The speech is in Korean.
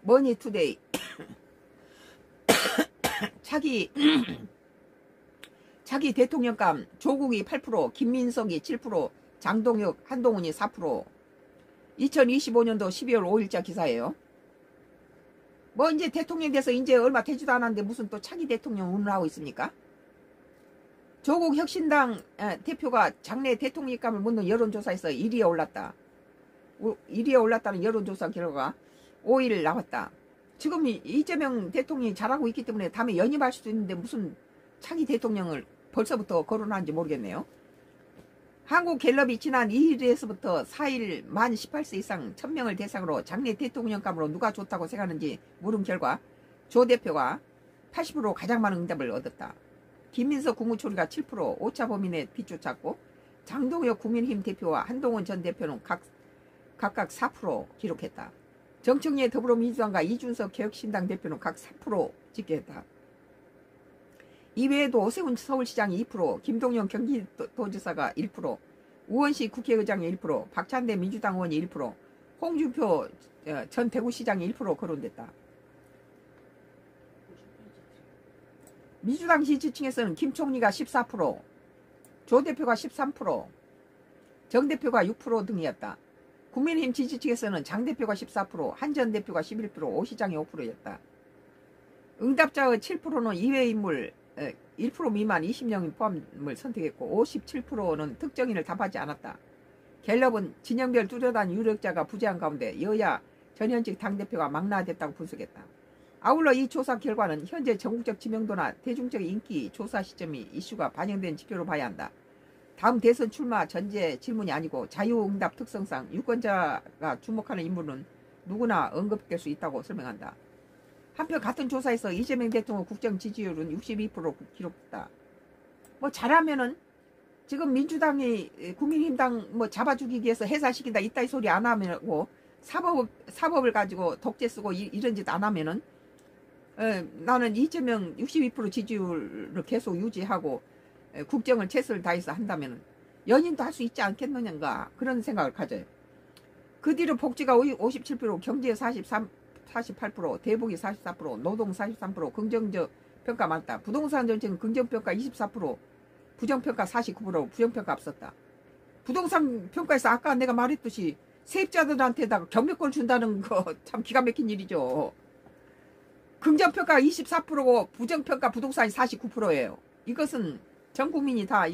머니투데이. 차기 대통령감 조국이 8%, 김민석이 7%, 장동혁, 한동훈이 4%. 2025년도 12월 5일자 기사예요. 뭐 이제 대통령 돼서 이제 얼마 되지도 않았는데 무슨 또 차기 대통령 운운하고 있습니까? 조국 혁신당 대표가 장래 대통령감을 묻는 여론조사에서 1위에 올랐다. 1위에 올랐다는 여론조사 결과가 5일 나왔다. 지금 이재명 대통령이 잘하고 있기 때문에 다음에 연임할 수도 있는데 무슨 차기 대통령을 벌써부터 거론하는지 모르겠네요. 한국갤럽이 지난 2일에서부터 4일 만 18세 이상 1000명을 대상으로 장래 대통령감으로 누가 좋다고 생각하는지 물은 결과 조 대표가 80% 가장 많은 응답을 얻었다. 김민석 국무총리가 7%, 오차범위내 뒤쫓았고 장동혁 국민힘 대표와 한동훈 전 대표는 각각 4% 기록했다. 정청래 더불어민주당과 이준석 개혁신당 대표는 각 4% 집계했다. 이외에도 오세훈 서울시장이 2%, 김동연 경기도지사가 1%, 우원식 국회의장이 1%, 박찬대 민주당 의원이 1%, 홍준표 전 대구시장이 1% 거론됐다. 민주당 지지층에서는 김 총리가 14%, 조 대표가 13%, 정 대표가 6% 등이었다. 국민의힘 지지층에서는 장 대표가 14%, 한 전 대표가 11%, 오 시장이 5%였다. 응답자의 7%는 이외인물 1% 미만 20명인 포함을 선택했고 57%는 특정인을 답하지 않았다. 갤럽은 진영별 뚜렷한 유력자가 부재한 가운데 여야 전현직 당대표가 망라됐다고 분석했다. 아울러 이 조사 결과는 현재 전국적 지명도나 대중적 인기 조사 시점이 이슈가 반영된 지표로 봐야 한다. 다음 대선 출마 전제 질문이 아니고 자유응답 특성상 유권자가 주목하는 인물은 누구나 언급될 수 있다고 설명한다. 한편 같은 조사에서 이재명 대통령 국정 지지율은 62% 기록했다. 뭐 잘하면은 지금 민주당이 국민힘당 뭐 잡아주기 위해서 해산시킨다 이따위 소리 안 하고 사법을 가지고 독재 쓰고 이런 짓 안 하면은 나는 이재명 62% 지지율을 계속 유지하고 국정을 최선을 다해서 한다면 연임도 할 수 있지 않겠느냐 그런 생각을 가져요. 그 뒤로 복지가 57%, 경제 48%, 대북이 44%, 노동 43%, 긍정적 평가 많다. 부동산 정책은 긍정평가 24%, 부정평가 49%, 부정평가 앞섰다. 부동산 평가에서 아까 내가 말했듯이 세입자들한테다가 경매권 준다는 거 참 기가 막힌 일이죠. 긍정평가 24%고 부정평가 부동산이 49%예요. 이것은 전 국민이 다